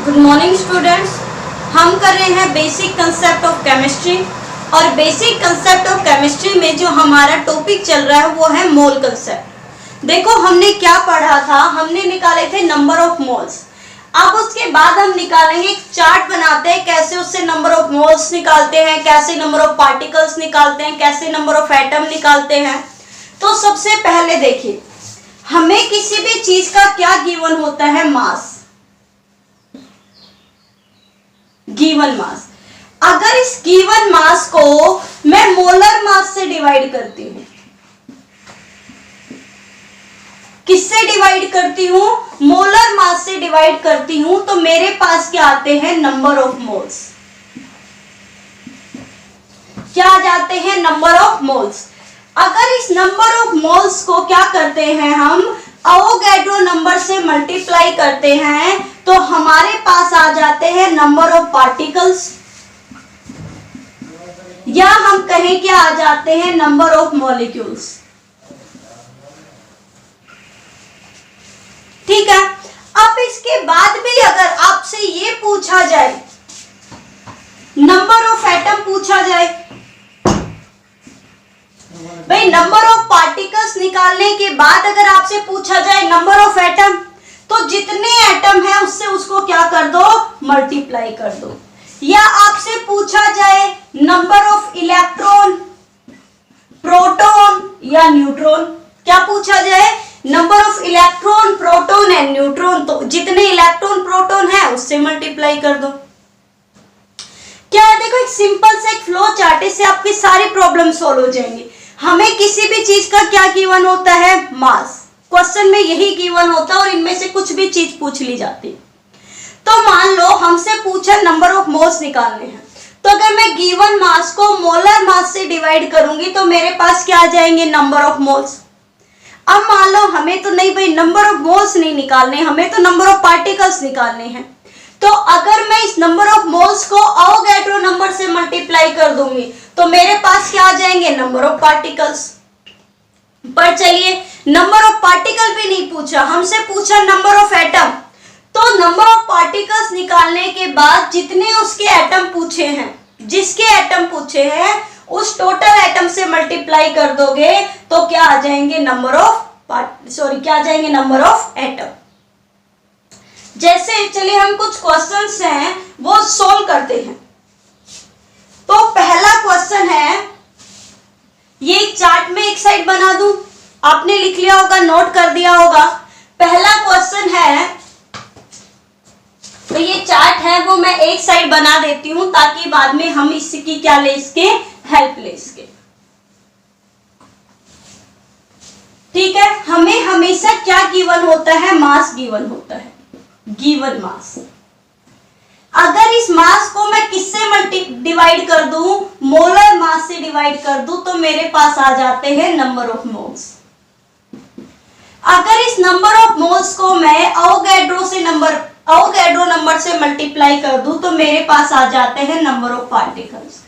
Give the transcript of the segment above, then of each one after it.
Good morning students. हम कर रहे हैं बेसिक कंसेप्ट ऑफ केमिस्ट्री और बेसिक कंसेप्ट ऑफ केमिस्ट्री में जो हमारा टॉपिक चल रहा है वो है मोल कंसेप्ट। देखो हमने क्या पढ़ा था, हमने निकाले थे नंबर ऑफ मोल्स। अब उसके बाद हम निकालेंगे, एक चार्ट बनाते हैं कैसे उससे नंबर ऑफ मोल्स निकालते हैं, कैसे नंबर ऑफ पार्टिकल्स निकालते हैं, कैसे नंबर ऑफ एटम निकालते हैं। तो सबसे पहले देखिए, हमें किसी भी चीज का क्या गिवन होता है, मास, गिवन मास। अगर इस गिवन मास को मैं मोलर मास से डिवाइड करती हूं, किससे डिवाइड करती हूं, मोलर मास से डिवाइड करती हूं, तो मेरे पास क्या आते हैं, नंबर ऑफ मोल्स। क्या आ जाते हैं, नंबर ऑफ मोल्स। अगर इस नंबर ऑफ मोल्स को क्या करते हैं, हम अवोगाड्रो नंबर से मल्टीप्लाई करते हैं, तो हमारे पास आ जाते हैं नंबर ऑफ पार्टिकल्स, या हम कहें क्या आ जाते हैं, नंबर ऑफ मॉलिक्यूल्स। ठीक है। अब इसके बाद भी अगर आपसे ये पूछा जाए, नंबर ऑफ एटम पूछा जाए, भाई नंबर ऑफ पार्टिकल्स निकालने के बाद अगर आपसे पूछा जाए नंबर ऑफ एटम, तो जितने एटम है उससे उसको क्या कर दो, मल्टीप्लाई कर दो। या आपसे पूछा जाए नंबर ऑफ इलेक्ट्रॉन, प्रोटॉन या न्यूट्रॉन, क्या पूछा जाए, number of electron, proton and neutron, तो जितने इलेक्ट्रॉन प्रोटॉन है उससे मल्टीप्लाई कर दो। क्या है, देखो एक सिंपल से एक फ्लो चार्ट, इससे आपकी सारी प्रॉब्लम सॉल्व हो जाएंगी। हमें किसी भी चीज का क्या गिवन होता है, मास। क्वेश्चन में यही गिवन होता है और इनमें से कुछ भी चीज पूछ ली जाती। तो मान लो हमसे पूछा नंबर ऑफ मोल्स निकालने हैं, तो अगर मैं गिवन मास को मोलर मास से डिवाइड करूंगी तो मेरे पास क्या आ जाएंगे, नंबर ऑफ मोल्स। अब मान लो हमें तो नहीं भाई नंबर ऑफ मोल्स नहीं निकालने, हमें तो नंबर ऑफ पार्टिकल्स निकालने हैं। तो अगर मैं इस नंबर ऑफ मोल्स को अवोगाड्रो नंबर से मल्टीप्लाई कर दूंगी तो मेरे पास क्या आ जाएंगे, नंबर ऑफ पार्टिकल्स। पर चलिए नंबर ऑफ पार्टिकल भी नहीं पूछा, हमसे पूछा नंबर ऑफ एटम। तो नंबर ऑफ पार्टिकल्स निकालने के बाद जितने उसके एटम पूछे हैं, जिसके एटम पूछे हैं उस टोटल एटम से मल्टीप्लाई कर दोगे तो क्या आ जाएंगे, नंबर ऑफ क्या आ जाएंगे, नंबर ऑफ एटम। जैसे चलिए हम कुछ क्वेश्चंस हैं वो सोल्व करते हैं। तो पहला क्वेश्चन है, ये चार्ट में एक साइड बना दूं, आपने लिख लिया होगा, नोट कर दिया होगा। पहला क्वेश्चन है, तो ये चार्ट है वो मैं एक साइड बना देती हूं ताकि बाद में हम इसकी क्या ले, इसके हेल्प ले इसके। ठीक है, हमें हमेशा क्या गिवन होता है, मास गिवन होता है, गिवन मास। अगर इस मास को मैं किससे डिवाइड कर दूं, मोलर मास से डिवाइड कर दूं, तो मेरे पास आ जाते हैं नंबर ऑफ मोल्स। अगर इस नंबर ऑफ मोल्स को मैं अवोगाड्रो नंबर से मल्टीप्लाई कर दूं तो मेरे पास आ जाते हैं नंबर ऑफ पार्टिकल्स।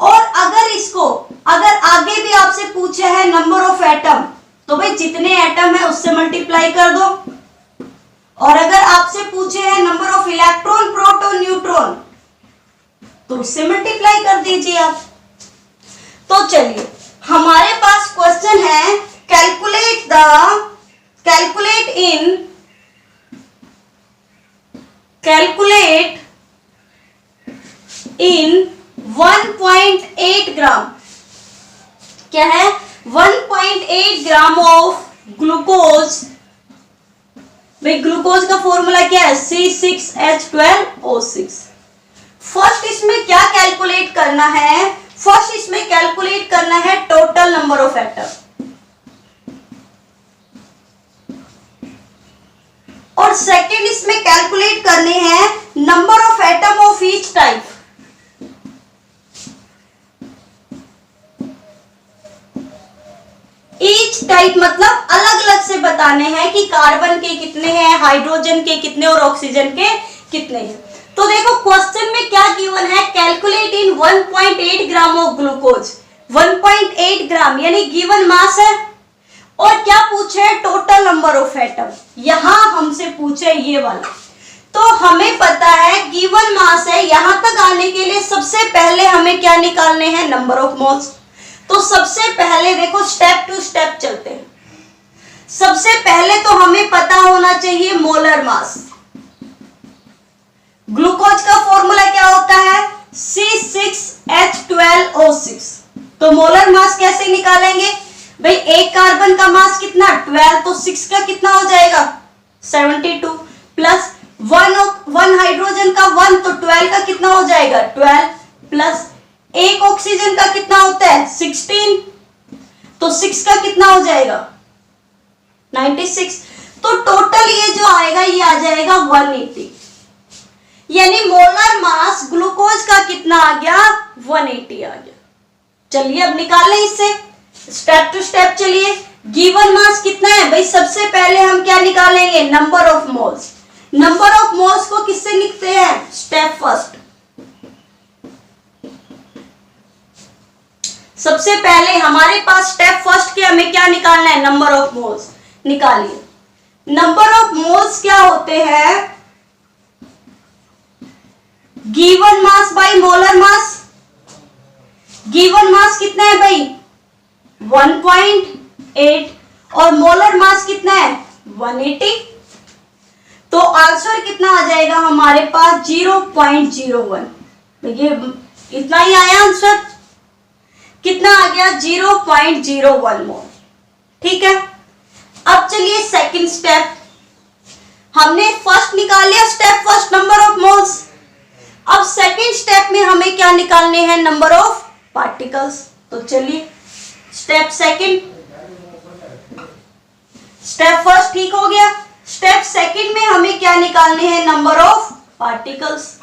और अगर आगे भी आपसे पूछा है नंबर ऑफ एटम, तो भाई जितने एटम है उससे मल्टीप्लाई कर दो। और अगर आपसे पूछे हैं number of electron, proton, neutron, तो उससे मल्टीप्लाई कर दीजिए आप। तो चलिए हमारे पास क्वेश्चन है, कैलकुलेट इन 1.8 ग्राम, क्या है, 1.8 ग्राम ऑफ ग्लूकोज। भाई ग्लूकोज का फॉर्मूला क्या है, C6H12O6। फर्स्ट इसमें क्या कैलकुलेट करना है, फर्स्ट इसमें कैलकुलेट करना है टोटल नंबर ऑफ एटम, और सेकंड इसमें कैलकुलेट करने हैं number of atom of each type. Each type मतलब अलग अलग से बताने हैं कि कार्बन के कितने हैं, हाइड्रोजन के कितने और ऑक्सीजन के कितने हैं। तो देखो क्वेश्चन में क्या गिवन है, calculate in 1.8 gram of glucose. 1.8 ग्राम यानी गिवन मास है, और क्या पूछे, टोटल नंबर ऑफ एटम, यहां हमसे पूछे ये वाला। तो हमें पता है गिवन मास है, यहां तक आने के लिए सबसे पहले हमें क्या निकालने हैं, नंबर ऑफ मोल्स। तो सबसे पहले देखो स्टेप टू स्टेप चलते हैं। सबसे पहले तो हमें पता होना चाहिए मोलर मास। ग्लूकोज का फॉर्मूला क्या होता है, C6H12O6। तो मोलर मास कैसे निकालेंगे भाई, एक कार्बन का मास कितना 12, तो 6 का कितना हो जाएगा 72, प्लस वन हाइड्रोजन का 1, तो 12 का कितना हो जाएगा 12, प्लस एक ऑक्सीजन का कितना होता है 16, तो 6 का कितना हो जाएगा 96। तो टोटल ये जो आएगा ये आ जाएगा 180, यानी मोलर मास ग्लूकोज का कितना आ गया 180 आ गया। चलिए अब निकाल लें इससे, स्टेप टू स्टेप चलिए। गिवन मास कितना है भाई, सबसे पहले हम क्या निकालेंगे, number of moles. Number of moles को किससे लिखते हैं, स्टेप फर्स्ट। सबसे पहले हमारे पास स्टेप फर्स्ट के हमें क्या निकालना है, नंबर ऑफ मोल्स। निकालिए, नंबर ऑफ मोल्स क्या होते हैं, given mass by molar mass. Given mass कितना है भाई 1.8 और मोलर मास कितना है 180। तो आंसर कितना आ जाएगा हमारे पास 0.01। देखिए इतना ही आया आंसर, कितना आ गया 0.01 मोल। ठीक है, अब चलिए सेकंड स्टेप। हमने फर्स्ट निकाल लिया, step first number of moles. अब सेकंड स्टेप में हमें क्या निकालने हैं, नंबर ऑफ पार्टिकल्स। तो चलिए स्टेप सेकंड, स्टेप फर्स्ट ठीक हो गया, स्टेप सेकंड में हमें क्या निकालने हैं, number of particles.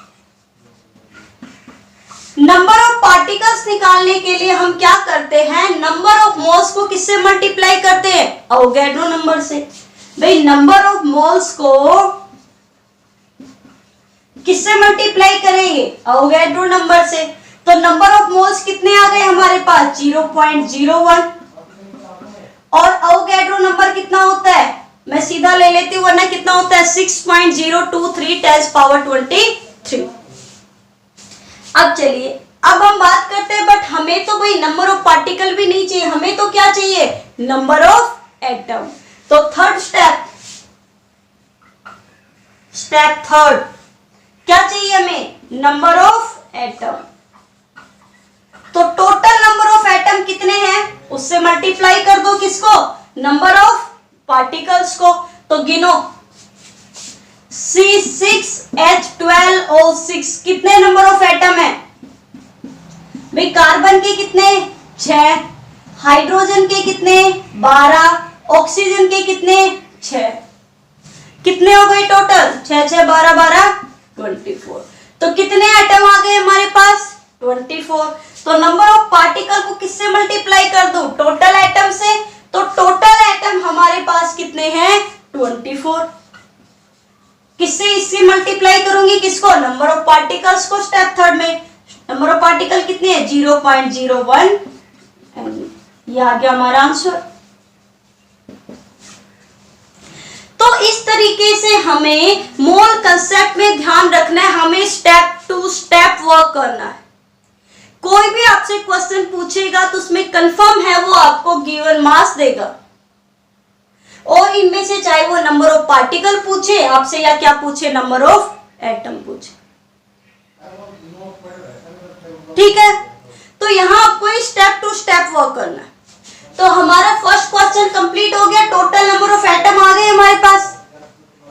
Number of particles निकालने के लिए हम क्या करते हैं, नंबर ऑफ मोल्स को किससे मल्टीप्लाई करते हैं, अवोगाड्रो नंबर से। भाई नंबर ऑफ मोल्स को किससे मल्टीप्लाई करेंगे, अवोगाड्रो नंबर से। तो नंबर ऑफ मोल्स कितने आ गए हमारे पास 0.01 और अवोगाड्रो नंबर कितना होता है, मैं सीधा ले लेती हूँ वरना कितना होता है 6.023 10 पावर 23। अब चलिए अब हम बात करते हैं, बट हमें तो भाई नंबर ऑफ पार्टिकल भी नहीं चाहिए, हमें तो क्या चाहिए, नंबर ऑफ एटम। तो थर्ड स्टेप, स्टेप थर्ड क्या चाहिए हमें, नंबर ऑफ एटम। तो टोटल नंबर ऑफ एटम कितने हैं, उससे मल्टीप्लाई कर दो किसको, नंबर ऑफ पार्टिकल्स को। तो गिनो C6H12O6 कितने नंबर ऑफ एटम है भाई, कार्बन के कितने 6, हाइड्रोजन के कितने 12, ऑक्सीजन के कितने 6, कितने हो गए टोटल 6 6 12 12 24। तो कितने एटम आ गए हमारे पास 24। तो नंबर ऑफ पार्टिकल को किससे मल्टीप्लाई कर दो, टोटल एटम से। तो टोटल एटम हमारे पास कितने हैं 24। किससे, इससे मल्टीप्लाई करूंगी किसको, नंबर ऑफ पार्टिकल्स को। स्टेप थर्ड में नंबर ऑफ पार्टिकल कितने हैं 0.01, ये आ गया हमारा आंसर। तो इस तरीके से हमें मोल कंसेप्ट में ध्यान रखना है, हमें स्टेप टू स्टेप वर्क करना है। कोई भी आपसे क्वेश्चन पूछेगा तो उसमें कंफर्म है वो आपको गिवन मास देगा, और इनमें से चाहे वो नंबर ऑफ पार्टिकल पूछे आपसे या क्या पूछे, नंबर ऑफ एटम पूछे। ठीक है, तो यहां आपको स्टेप टू स्टेप वर्क करना है। तो हमारा फर्स्ट क्वेश्चन कंप्लीट हो गया, टोटल नंबर ऑफ एटम आ गए हमारे पास,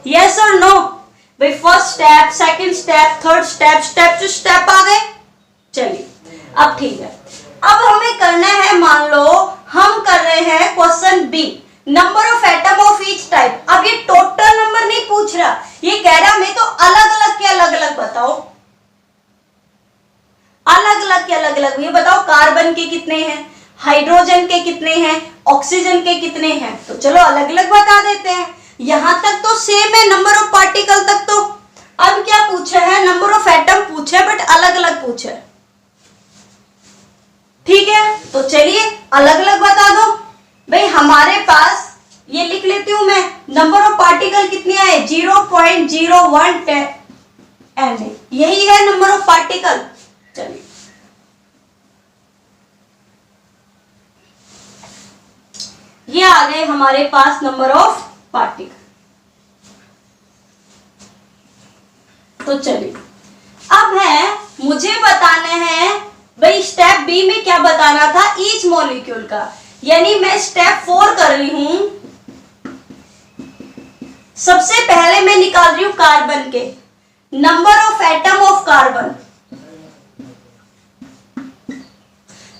यस और नो भाई। First step, second step, third step, step two step आ गए। चलिए अब ठीक है, अब हमें करना है, मान लो हम कर रहे हैं question B, number of atom of each type. अब ये टोटल नंबर नहीं पूछ रहा, ये कह रहा मैं तो अलग अलग के अलग अलग बताओ, अलग अलग के अलग अलग। ये बताओ कार्बन के कितने हैं, हाइड्रोजन के कितने हैं, ऑक्सीजन के कितने हैं। तो चलो अलग अलग बता देते हैं, यहां तक तो सेम है नंबर ऑफ पार्टिकल तक। तो अब क्या पूछा है, नंबर ऑफ एटम पूछे बट अलग अलग पूछे। ठीक है, तो चलिए अलग अलग बता दो भाई। हमारे हमारे पास ये लिख लेती हूं मैं, नंबर ऑफ पार्टिकल कितने आए 0.01 Na, यही है नंबर ऑफ पार्टिकल। चलिए ये आ गए हमारे पास नंबर ऑफ पार्टिकल। तो चलिए अब है मुझे बताना है भाई स्टेप बी में क्या बताना था, ईच मॉलिक्यूल का, यानी मैं स्टेप 4 कर रही हूं। सबसे पहले मैं निकाल रही हूं कार्बन के number of atom of carbon.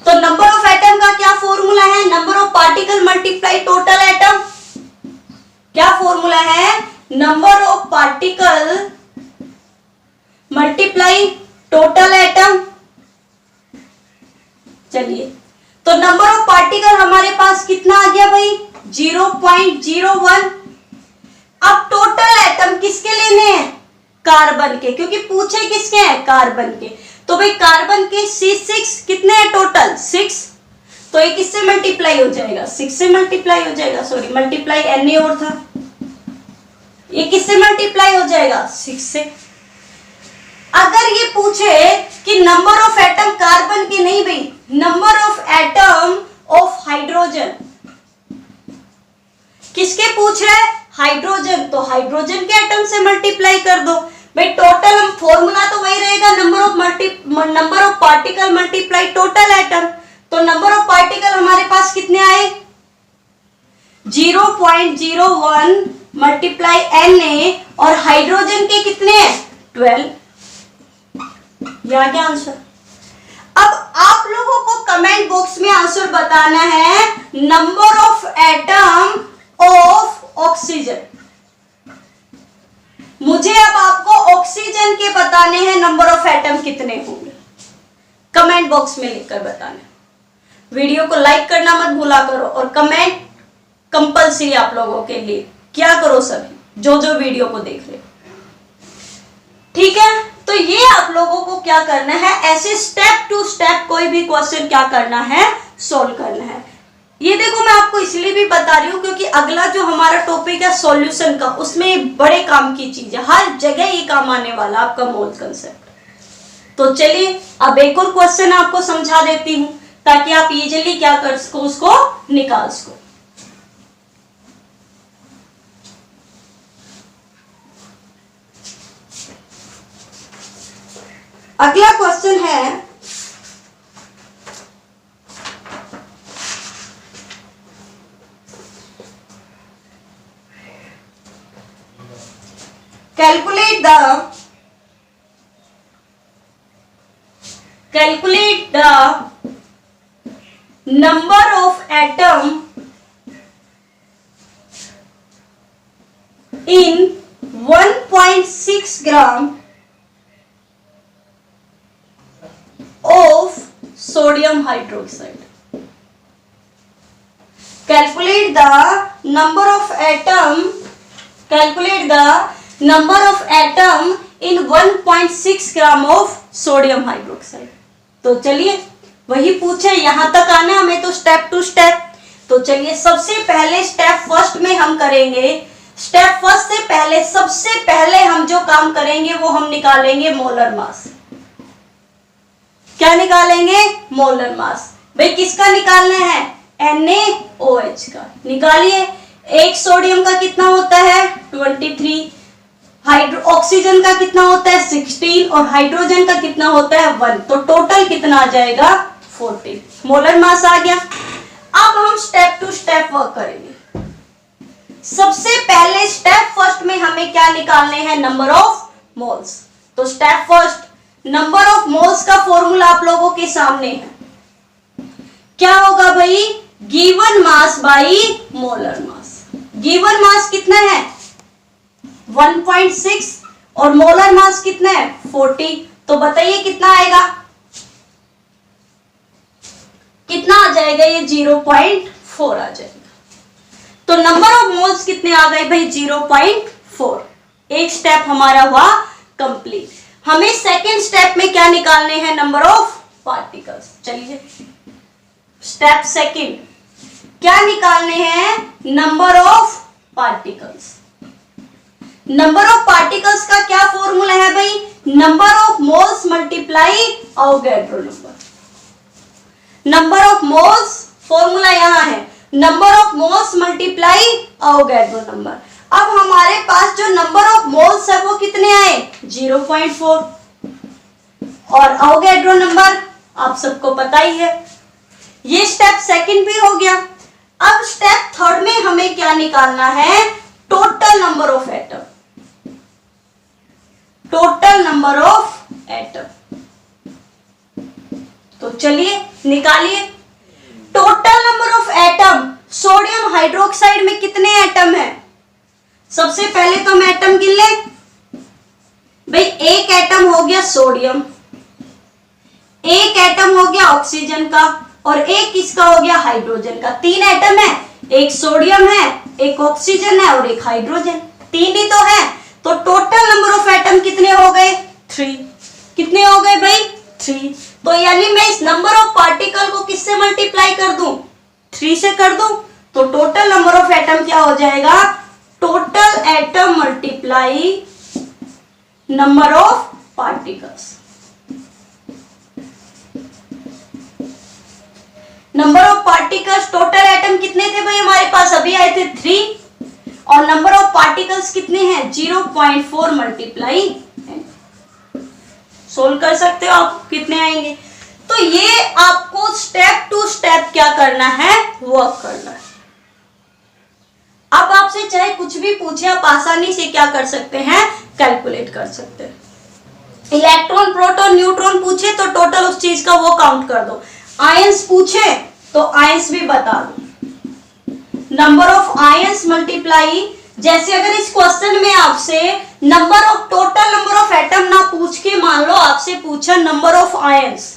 तो नंबर ऑफ एटम का क्या फॉर्मूला है, number of particle multiply total atom. क्या फॉर्मूला है, number of particle multiply total atom. चलिए तो नंबर ऑफ पार्टिकल हमारे पास कितना आ गया भाई 0.01। अब टोटल एटम किसके लेने हैं, कार्बन के, क्योंकि पूछे किसके हैं, कार्बन के। तो भाई कार्बन के C6 कितने हैं टोटल 6, तो ये किससे मल्टीप्लाई हो जाएगा 6 से मल्टीप्लाई हो जाएगा, सॉरी मल्टीप्लाई Na और था, ये किससे मल्टीप्लाई हो जाएगा 6 से। अगर ये पूछे कि नंबर ऑफ एटम कार्बन के, नहीं भाई number of atom of hydrogen, किसके पूछ रहे हैं हाइड्रोजन, तो हाइड्रोजन के एटम से मल्टीप्लाई कर दो भाई। टोटल हम फॉर्मूला तो वही रहेगा, number of particle multiply total atom. तो नंबर ऑफ पार्टिकल हमारे पास कितने आए 0.01 मल्टीप्लाई Na, और हाइड्रोजन के कितने हैं 12। यह क्या आंसर। अब आप लोगों को कमेंट बॉक्स में आंसर बताना है number of atom of oxygen. मुझे अब आपको ऑक्सीजन के बताने हैं नंबर ऑफ एटम कितने होंगे, कमेंट बॉक्स में लिखकर बताना। वीडियो को लाइक करना मत भूला करो, और कमेंट कंपलसरी आप लोगों के लिए, क्या करो सभी जो जो वीडियो को देख रहे, ठीक है। तो ये आप लोगों को क्या करना है, ऐसे स्टेप टू स्टेप कोई भी क्वेश्चन क्या करना है, सोल्व करना है। ये देखो मैं आपको इसलिए भी बता रही हूं क्योंकि अगला जो हमारा टॉपिक है सॉल्यूशन का, उसमें बड़े काम की चीज है, हर जगह ये काम आने वाला आपका मोल कंसेप्ट। तो चलिए अब एक और क्वेश्चन आपको समझा देती हूं ताकि आप इजीली क्या कर सको, उसको निकाल सको। अगला क्वेश्चन है calculate the number of atom in 1.6 gram of sodium hydroxide. Calculate the number of atom in 1.6 gram of sodium hydroxide. तो चलिए वही पूछे, यहां तक आना हमें तो स्टेप टू स्टेप। तो चलिए सबसे पहले स्टेप फर्स्ट में हम करेंगे, स्टेप फर्स्ट से पहले सबसे पहले हम जो काम करेंगे वो हम निकालेंगे मोलर मास। क्या निकालेंगे, मोलर मास। भाई किसका निकालना है, NaOH का। निकालिए, एक सोडियम का कितना होता है 23, ऑक्सीजन का कितना होता है 16, और हाइड्रोजन का कितना होता है 1, तो टोटल कितना आ जाएगा 40। मोलर मास आ गया। अब हम स्टेप टू स्टेप वर्क करेंगे। सबसे पहले स्टेप फर्स्ट में हमें क्या निकालने हैं, नंबर ऑफ मोल्स। तो step first number of moles का फॉर्मूला आप लोगों के सामने है। क्या होगा भाई, given mass by molar mass. Given mass कितना है 1.6 और मोलर मास कितना है 40। तो बताइए कितना आएगा, कितना आ जाएगा, ये 0.4 आ जाएगा। तो नंबर ऑफ मोल्स कितने आ गए भाई 0.4। एक स्टेप हमारा हुआ कंप्लीट। हमें सेकेंड स्टेप में क्या निकालने हैं, नंबर ऑफ पार्टिकल्स। चलिए स्टेप सेकेंड, क्या निकालने हैं? Number of particles. Number of particles का क्या फॉर्मूला है भाई? Number of moles multiply Avogadro number. Number of moles formula यहां है, number of moles multiply Avogadro number. अब हमारे पास जो नंबर ऑफ मोल्स है वो कितने आए? 0.4 और अवोगाड्रो नंबर आप सबको पता ही है। ये स्टेप सेकंड भी हो गया। अब स्टेप थर्ड में हमें क्या निकालना है? Total number of atom. Total number of atom. तो चलिए निकालिए total number of atom. Sodium hydroxide में कितने एटम है? सबसे पहले तो हम एटम गिन लें भाई। एक एटम हो गया सोडियम, एक एटम हो गया ऑक्सीजन का, और एक किसका हो गया? हाइड्रोजन का। 3 एटम है, एक सोडियम है, एक ऑक्सीजन है और एक हाइड्रोजन। 3 ही तो है। तो टोटल नंबर ऑफ एटम कितने हो गए? 3। कितने हो गए भाई? 3। तो यानी मैं इस नंबर ऑफ पार्टिकल को किससे मल्टीप्लाई कर दूं? 3 से कर दूं। तो टोटल नंबर ऑफ एटम क्या हो जाएगा? Total atom multiply number of particles. Number of particles, total atom कितने थे भाई हमारे पास? अभी आए थे 3, और नंबर ऑफ पार्टिकल्स कितने हैं? 0.4 मल्टीप्लाई। सोल्व कर सकते हो आप, कितने आएंगे? तो ये आपको स्टेप टू स्टेप क्या करना है? वर्क करना है। अब आपसे चाहे कुछ भी पूछे, आप आसानी से क्या कर सकते हैं? कैलकुलेट कर सकते हैं। इलेक्ट्रॉन, प्रोटॉन, न्यूट्रॉन पूछे तो टोटल उस चीज का वो काउंट कर दो। आयंस पूछे तो आयंस भी बता दो। नंबर ऑफ आयंस मल्टीप्लाई, जैसे अगर इस क्वेश्चन में आपसे number of, total number of atom ना पूछ के मान लो आपसे पूछा नंबर ऑफ आयंस,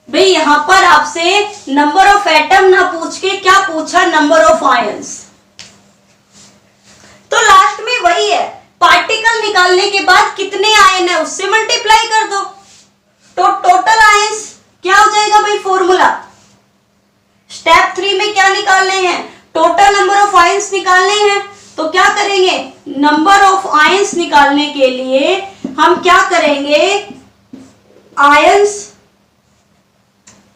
भाई यहां पर आपसे नंबर ऑफ एटम ना पूछ के क्या पूछा? Number of ions. तो लास्ट में वही है, पार्टिकल निकालने के बाद कितने आयन है उससे मल्टीप्लाई कर दो। तो टोटल आयंस क्या हो जाएगा भाई? फॉर्मूला। स्टेप 3 में क्या निकालने हैं? टोटल नंबर ऑफ आयंस निकालने हैं। तो क्या करेंगे? नंबर ऑफ आयंस निकालने के लिए हम क्या करेंगे? आयंस,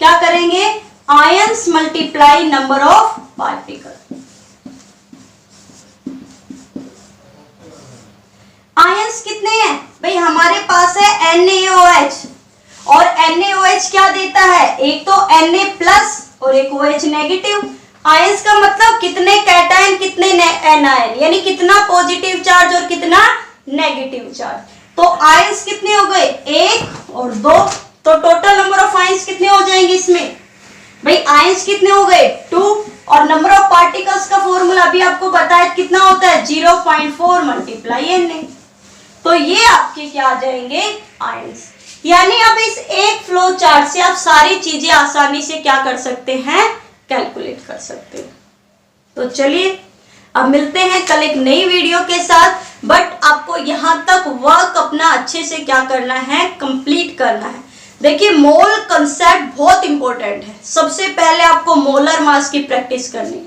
क्या करेंगे? Ions multiply number of particle. Ions कितने हैं भाई? हमारे पास है NaOH, और NaOH क्या देता है? एक तो Na प्लस और एक OH नेगेटिव। आयंस का मतलब कितने कैटायन कितने एनायन, यानी कितना पॉजिटिव चार्ज और कितना नेगेटिव चार्ज। तो आयंस कितने हो गए? 1 और 2। तो टोटल नंबर ऑफ आयंस कितने हो जाएंगे इसमें भाई? आयंस कितने हो गए? 2। और नंबर ऑफ पार्टिकल्स का फॉर्मूला अभी आपको बताया कितना होता है? 0.4 मल्टीप्लाई Na। तो ये आपके क्या आ जाएंगे? आयंस। यानी अब इस एक फ्लो चार्ट से आप सारी चीजें आसानी से क्या कर सकते हैं? कैलकुलेट कर सकते हैं। तो चलिए अब मिलते हैं कल एक नई वीडियो के साथ। बट आपको यहां तक वर्क अपना अच्छे से क्या करना है? कंप्लीट करना है। देखिए मोल कंसेप्ट बहुत इंपॉर्टेंट है। सबसे पहले आपको मोलर मास की प्रैक्टिस करनी है,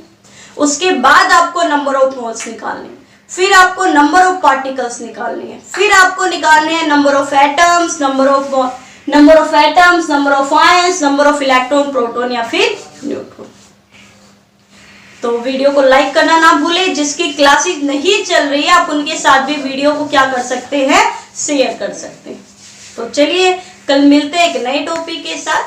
उसके बाद आपको नंबर ऑफ मोल्स निकालने, फिर आपको नंबर ऑफ पार्टिकल्स निकालने हैं, फिर आपको निकालने हैं number of atoms, number of ions, number of electron, proton या फिर न्यूट्रॉन। तो वीडियो को लाइक करना ना भूले। जिसकी क्लासेस नहीं चल रही है आप उनके साथ भी वीडियो को क्या कर सकते हैं? शेयर कर सकते हैं। तो चलिए कल मिलते हैं एक नए टॉपिक के साथ।